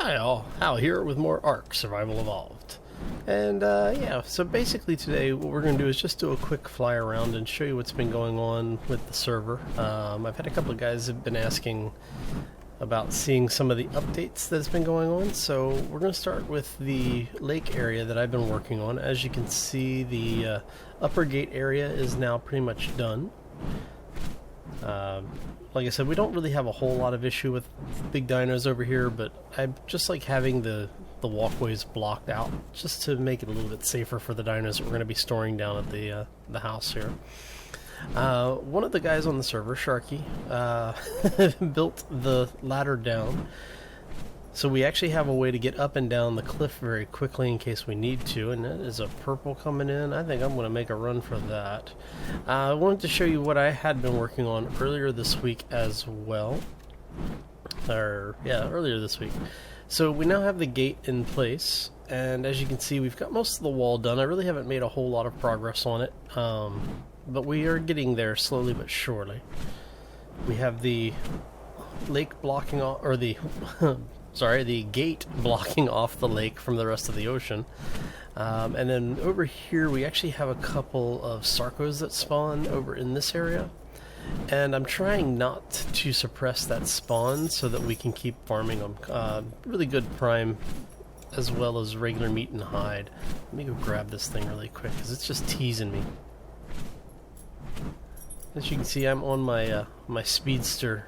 Hi all, Hal here with more ARK Survival Evolved. And yeah, so basically today what we're going to do is just do a quick fly around and show you what's been going on with the server. I've had a couple of guys have been asking about seeing some of the updates that's been going on, so we're going to start with the lake area that I've been working on. As you can see, the upper gate area is now pretty much done. Like I said, we don't really have a whole lot of issue with big dinos over here, but I just like having the walkways blocked out just to make it a little bit safer for the dinos that we're going to be storing down at the house here. One of the guys on the server, Sharky, built the ladder down, so we actually have a way to get up and down the cliff very quickly in case we need to, and that is a purple coming in. I think I'm going to make a run for that. I wanted to show you what I had been working on earlier this week as well. Earlier this week. So we now have the gate in place, and as you can see, we've got most of the wall done. I really haven't made a whole lot of progress on it, but we are getting there slowly but surely. We have the lake blocking off, or the the gate blocking off the lake from the rest of the ocean. And then over here we actually have a couple of sarcos that spawn over in this area. And I'm trying not to suppress that spawn so that we can keep farming them. Really good prime as well as regular meat and hide. Let me go grab this thing really quick because it's just teasing me. As you can see, I'm on my my speedster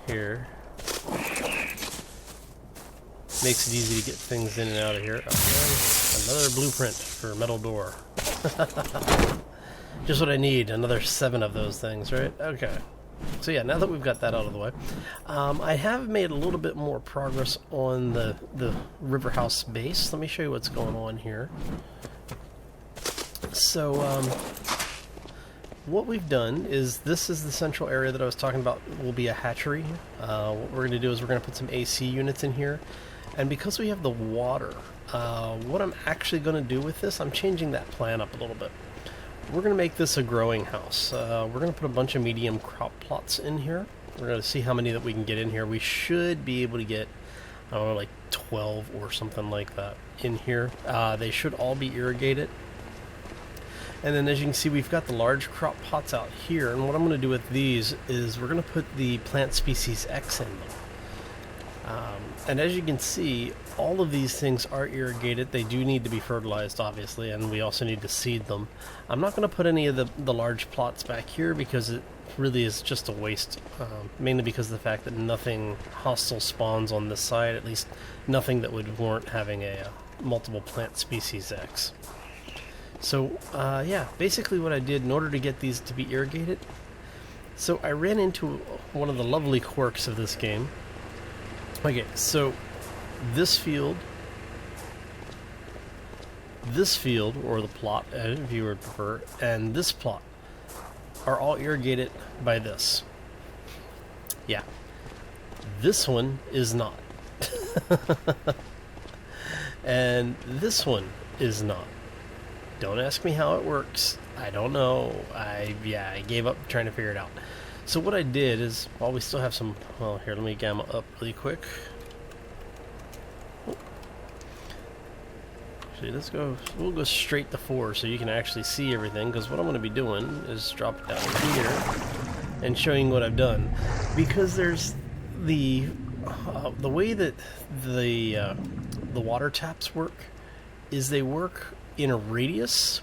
here. Makes it easy to get things in and out of here. Okay, another blueprint for metal door. Just what I need, another 7 of those things, right? Okay. So yeah, now that we've got that out of the way, I have made a little bit more progress on the river house base. Let me show you what's going on here. So, what we've done is, this is the central area that I was talking about will be a hatchery. What we're going to do is we're going to put some AC units in here. And because we have the water, what I'm actually going to do with this, I'm changing that plan up a little bit. We're going to make this a growing house. We're going to put a bunch of medium crop plots in here. We're going to see how many that we can get in here. We should be able to get, I don't know, like 12 or something like that in here. They should all be irrigated. And then as you can see, we've got the large crop pots out here, and what I'm going to do with these is we're going to put the plant species X in them. And as you can see, all of these things are irrigated. They do need to be fertilized, obviously, and we also need to seed them. I'm not going to put any of the large plots back here because it really is just a waste, mainly because of the fact that nothing hostile spawns on this side, at least nothing that would warrant having a multiple plant species X. So, yeah, basically what I did in order to get these to be irrigated, so I ran into one of the lovely quirks of this game. Okay, so this field, or the plot, if you would prefer, and this plot are all irrigated by this. Yeah, this one is not. And this one is not. Don't ask me how it works. I don't know. I gave up trying to figure it out. So what I did is, while we still have some, well, here, let me gamma up really quick. Actually, we'll go straight to 4 so you can actually see everything, because what I'm going to be doing is drop it down here and showing what I've done. Because there's the way that the water taps work is they work in a radius,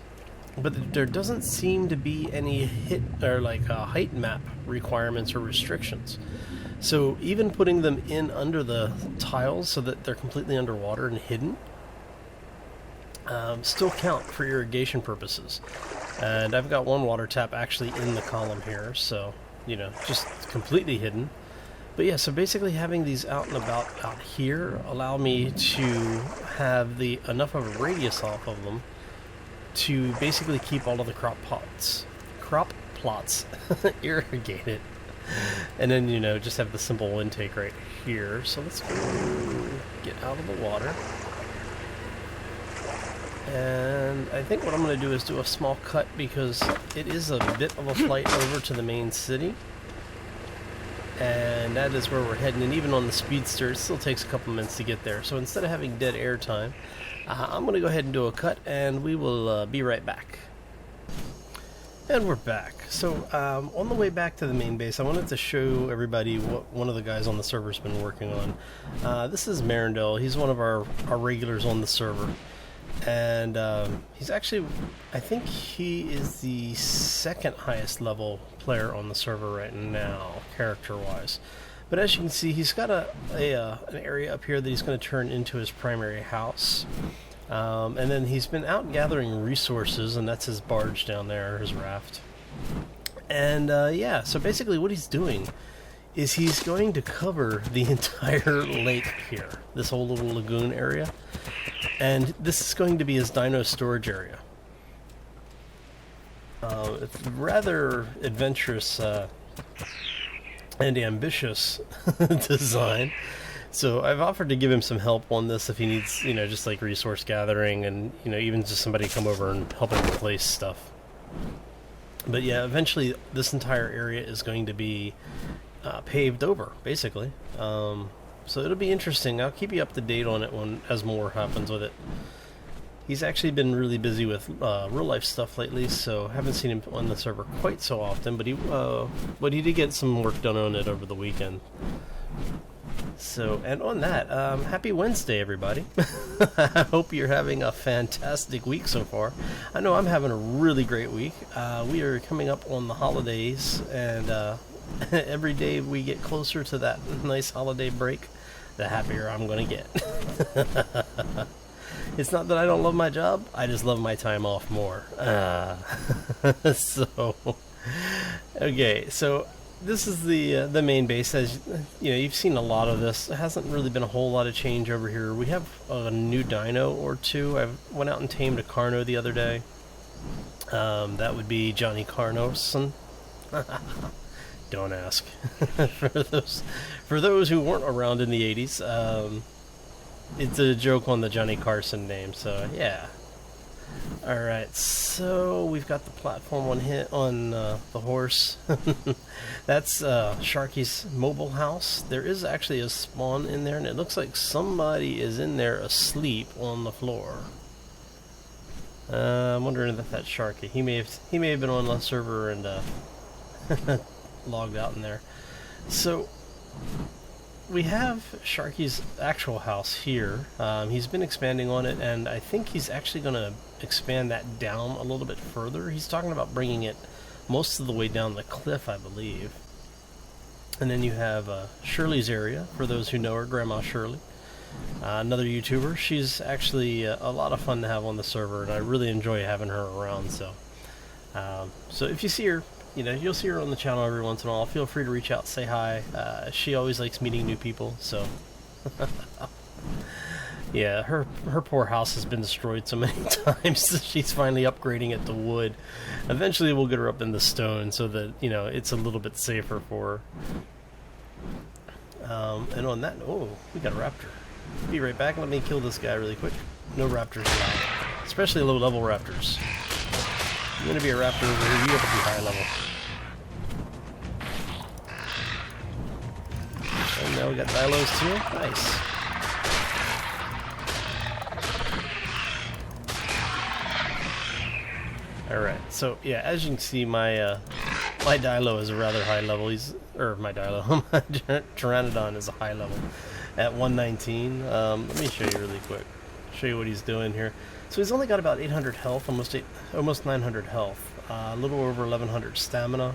but there doesn't seem to be any height map requirements or restrictions. So even putting them in under the tiles so that they're completely underwater and hidden still count for irrigation purposes. And I've got one water tap actually in the column here, so, you know, just completely hidden. But yeah, so basically having these out and about out here allow me to have enough of a radius off of them to basically keep all of the crop plots irrigated. And then, you know, just have the simple intake right here. So let's go get out of the water. And I think what I'm going to do is do a small cut because it is a bit of a flight over to the main city. and that is where we're heading. And even on the speedster, it still takes a couple minutes to get there. So instead of having dead air time, I'm going to go ahead and do a cut, and we will be right back. And we're back. So on the way back to the main base, I wanted to show everybody what one of the guys on the server's been working on. This is Marindel. He's one of our regulars on the server. And he's actually, I think he is the second highest level player on the server right now, character-wise. But as you can see, he's got an area up here that he's going to turn into his primary house. And then he's been out gathering resources, and that's his barge down there, his raft. And yeah, so basically what he's doing is he's going to cover the entire lake here, this whole little lagoon area. And this is going to be his dino storage area. It's rather adventurous and ambitious design. So I've offered to give him some help on this if he needs, you know, just like resource gathering and, you know, even just somebody come over and help him replace stuff. But yeah, eventually this entire area is going to be paved over, basically. So it'll be interesting. I'll keep you up to date on it as more happens with it. He's actually been really busy with real life stuff lately, so haven't seen him on the server quite so often. But he did get some work done on it over the weekend. So, and on that, happy Wednesday, everybody. I hope you're having a fantastic week so far. I know I'm having a really great week. We are coming up on the holidays, and every day we get closer to that nice holiday break, the happier I'm going to get. It's not that I don't love my job, I just love my time off more. So, okay, so this is the main base. As you know, you've seen a lot of this. There hasn't really been a whole lot of change over here. We have a new dino or two. I went out and tamed a Carno the other day. That would be Johnny Carnoson. Don't ask. for those who weren't around in the 80s, it's a joke on the Johnny Carson name. So yeah. All right, so we've got the platform on the horse. That's Sharky's mobile house. There is actually a spawn in there, and it looks like somebody is in there asleep on the floor. I'm wondering if that's Sharky. He may have been on the server and logged out in there. So we have Sharky's actual house here. He's been expanding on it, and I think he's actually going to expand that down a little bit further. He's talking about bringing it most of the way down the cliff, I believe. And then you have Shirley's area, for those who know her, Grandma Shirley. Another YouTuber. She's actually a lot of fun to have on the server, and I really enjoy having her around. So if you see her, you know, you'll see her on the channel every once in a while. Feel free to reach out, say hi. She always likes meeting new people, so yeah, her poor house has been destroyed so many times that she's finally upgrading it to wood. Eventually we'll get her up in the stone so that, you know, it's a little bit safer for her. And on that, oh, we got a raptor. Be right back. Let me kill this guy really quick. No raptors allowed, especially low level raptors. I'm gonna be a raptor over here. You have to be high level. And now we got Dilos too. Nice. Alright, so yeah, as you can see, my Dilo is a rather high level. My Pteranodon is a high level at 119. Let me show you really quick. Show you what he's doing here. So he's only got about 800 health, almost 900 health, a little over 1100 stamina.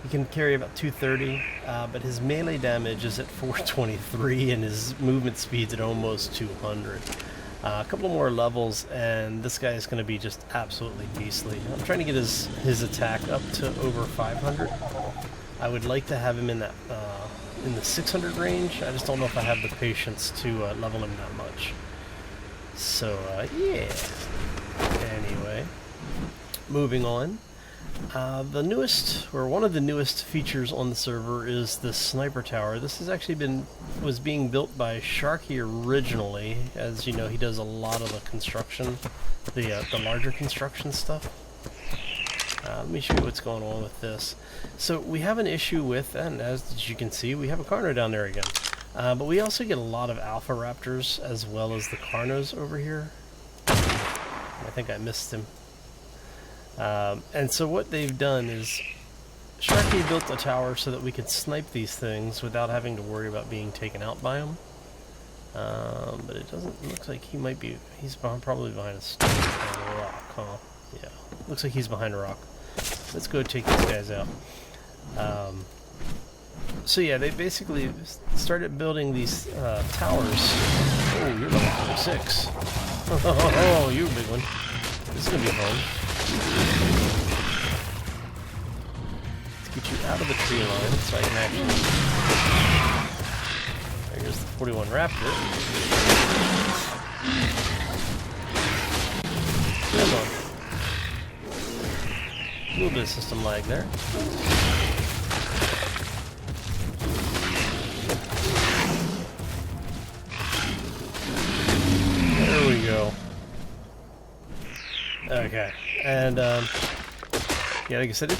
He can carry about 230, but his melee damage is at 423, and his movement speed's at almost 200. A couple more levels, and this guy is going to be just absolutely beastly. I'm trying to get his attack up to over 500. I would like to have him in that in the 600 range. I just don't know if I have the patience to level him that much. So yeah. Anyway, moving on. The newest, or one of the newest features on the server is the sniper tower. This has actually was being built by Sharky originally. As you know, he does a lot of the construction, the larger construction stuff. Let me show you what's going on with this. So we have an issue with, and as you can see, we have a Carno down there again. But we also get a lot of alpha raptors as well as the Carnos over here. I think I missed him. And so what they've done is Sharky built a tower so that we could snipe these things without having to worry about being taken out by them. But it doesn't look like he might be. He's probably behind a rock, huh? Yeah, looks like he's behind a rock. Let's go take these guys out. So yeah, they basically started building these towers. Oh, you're level 46. Oh, you're a big one. This is gonna be fun. Let's get you out of the tree line so I can actually. There's the 41 raptor. Come on. A little bit of system lag there. There we go. Okay, and yeah, like I said,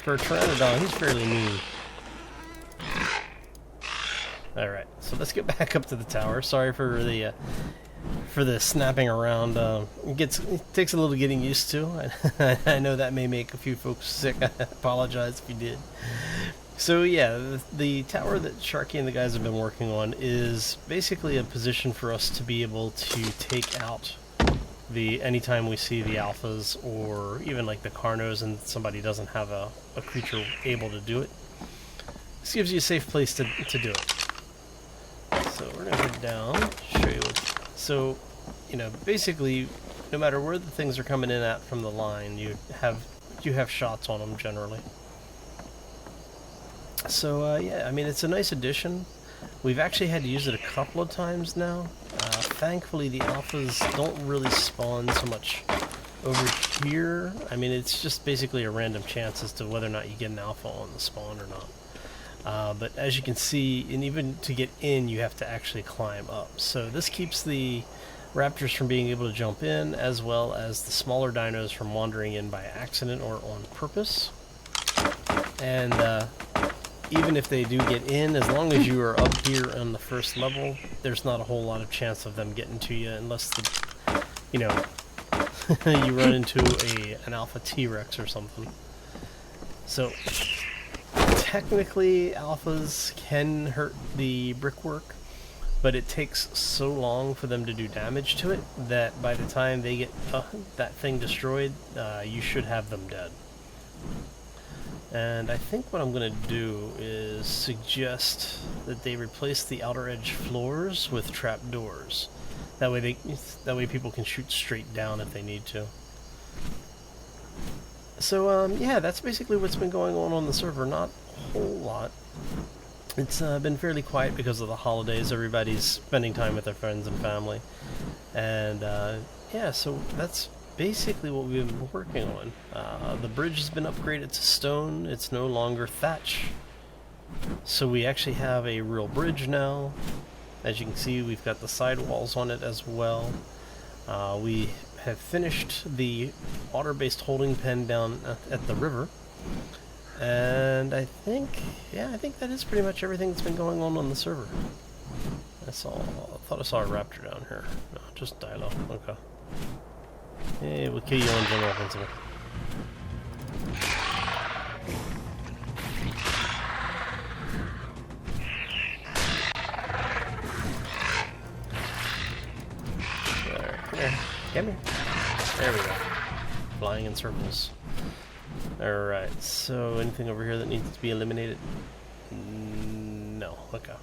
for a Pteranodon, he's fairly mean. All right, so let's get back up to the tower. Sorry for the snapping around. It takes a little getting used to. I know that may make a few folks sick. I apologize if you did. So yeah, the tower that Sharky and the guys have been working on is basically a position for us to be able to take out anytime we see the alphas or even like the Carnos and somebody doesn't have a creature able to do it. This gives you a safe place to do it. So we're gonna head down, show you what. So, you know, basically, no matter where the things are coming in at from the line, you have shots on them generally. So yeah, I mean, it's a nice addition. We've actually had to use it a couple of times now. Thankfully, the alphas don't really spawn so much over here. I mean, it's just basically a random chance as to whether or not you get an alpha on the spawn or not. But as you can see, and even to get in, you have to actually climb up. So this keeps the raptors from being able to jump in, as well as the smaller dinos from wandering in by accident or on purpose. And even if they do get in, as long as you are up here on the first level, there's not a whole lot of chance of them getting to you unless you run into an alpha T-Rex or something. So technically alphas can hurt the brickwork, but it takes so long for them to do damage to it that by the time they get that thing destroyed, you should have them dead. And I think what I'm going to do is suggest that they replace the outer edge floors with trapdoors. That way people can shoot straight down if they need to. So yeah, that's basically what's been going on the server. Not a whole lot. It's been fairly quiet because of the holidays. Everybody's spending time with their friends and family. And yeah, so that's basically what we've been working on. The bridge has been upgraded to stone. It's no longer thatch. So we actually have a real bridge now. As you can see, we've got the sidewalls on it as well. We have finished the water-based holding pen down at the river. And I think that is pretty much everything that's been going on the server. I thought I saw a raptor down here. No, just Dilo. Okay. Hey, we'll kill you on general offensive. Alright, come here. Come here. There we go. Flying in circles. Alright, so anything over here that needs to be eliminated? No. Okay.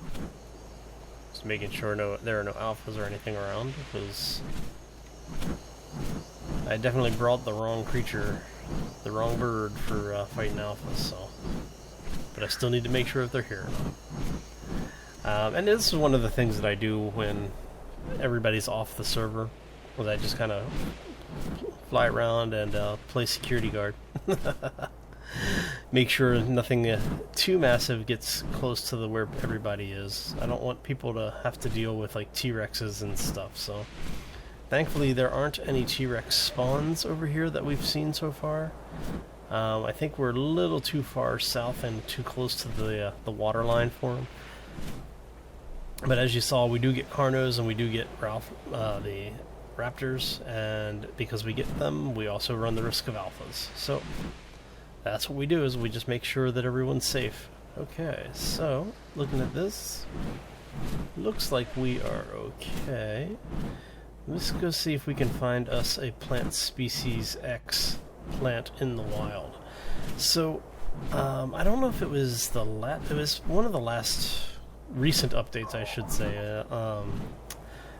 Just making sure there are no alphas or anything around, because I definitely brought the wrong creature, the wrong bird for fighting alphas, so. But I still need to make sure if they're here or not. And this is one of the things that I do when everybody's off the server, was I just kind of fly around and play security guard. Make sure nothing too massive gets close to where everybody is. I don't want people to have to deal with like T-Rexes and stuff, so. Thankfully there aren't any T-Rex spawns over here that we've seen so far. I think we're a little too far south and too close to the water line for them. But as you saw, we do get Carnos and we do get the Raptors, and because we get them, we also run the risk of Alphas. So that's what we do, is we just make sure that everyone's safe. Okay, so looking at this, looks like we are okay. Let's go see if we can find us a plant species X plant in the wild. So I don't know if it was it was one of the last recent updates, I should say.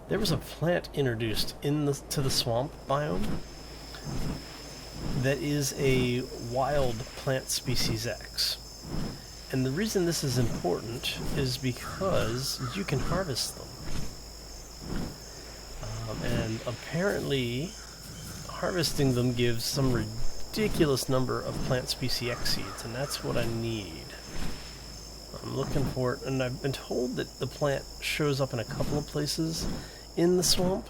There was a plant introduced to the swamp biome that is a wild plant species X. And the reason this is important is because you can harvest them. And apparently harvesting them gives some ridiculous number of plant species X seeds, and that's what I need. I'm looking for it, and I've been told that the plant shows up in a couple of places in the swamp,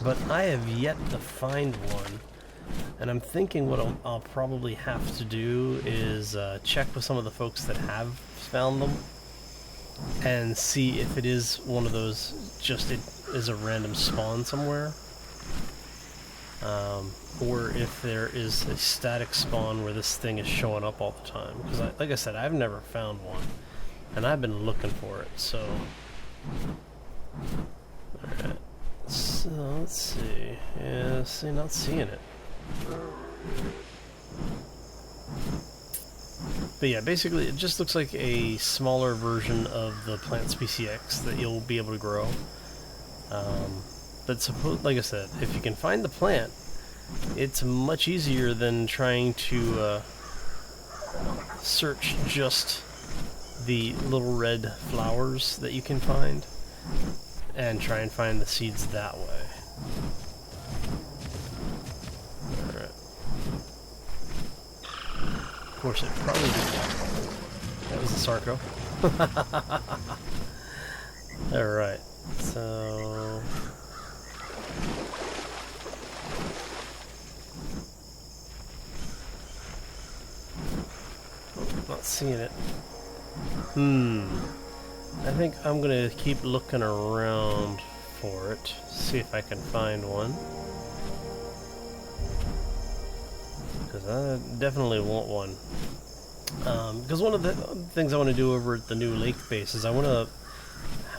but I have yet to find one. And I'm thinking what I'll probably have to do is check with some of the folks that have found them and see if it is one of those, just it is a random spawn somewhere, or if there is a static spawn where this thing is showing up all the time. Because like I said, I've never found one, and I've been looking for it, so... Alright, so let's see. Yeah, see, not seeing it. But yeah, basically it just looks like a smaller version of the plant species X that you'll be able to grow. But like I said, if you can find the plant, it's much easier than trying to search just the little red flowers that you can find and try and find the seeds that way. Alright. Of course, it probably did. That was the Sarco. Alright, so... Not seeing it. I think I'm gonna keep looking around for it, see if I can find one. Because I definitely want one. Because one of the things I want to do over at the new lake base is I want to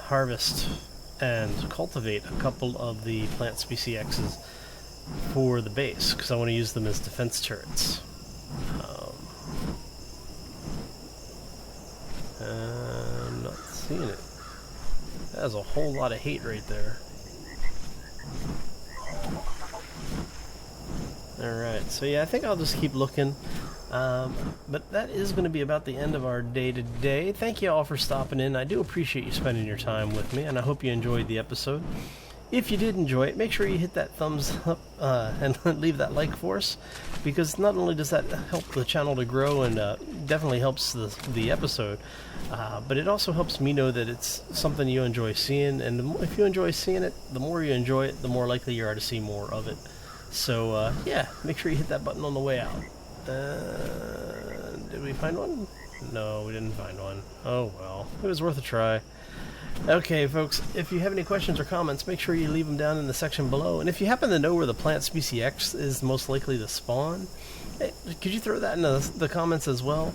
harvest and cultivate a couple of the plant species X's for the base, because I want to use them as defense turrets. I'm not seeing it. That has a whole lot of hate right there. Alright, so yeah, I think I'll just keep looking. But that is going to be about the end of our day today. Thank you all for stopping in. I do appreciate you spending your time with me, and I hope you enjoyed the episode. If you did enjoy it, make sure you hit that thumbs up and leave that like for us, because not only does that help the channel to grow and definitely helps the episode, but it also helps me know that it's something you enjoy seeing, and if you enjoy seeing it, the more you enjoy it, the more likely you are to see more of it. So yeah, make sure you hit that button on the way out. Did we find one? No, we didn't find one. Oh well, it was worth a try. Okay, folks, if you have any questions or comments, make sure you leave them down in the section below. And if you happen to know where the plant species X is most likely to spawn, hey, could you throw that in the comments as well?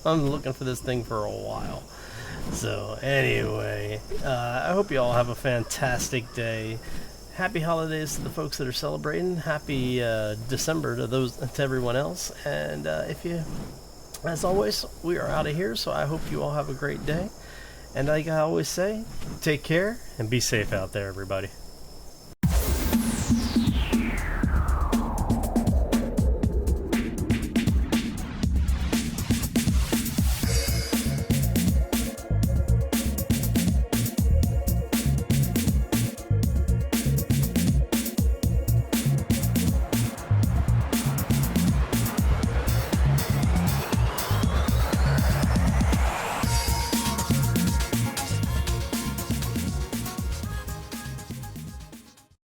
I'm looking for this thing for a while. So, anyway, I hope you all have a fantastic day. Happy holidays to the folks that are celebrating. Happy December to everyone else. And as always, we are out of here, so I hope you all have a great day. And like I always say, take care and be safe out there, everybody.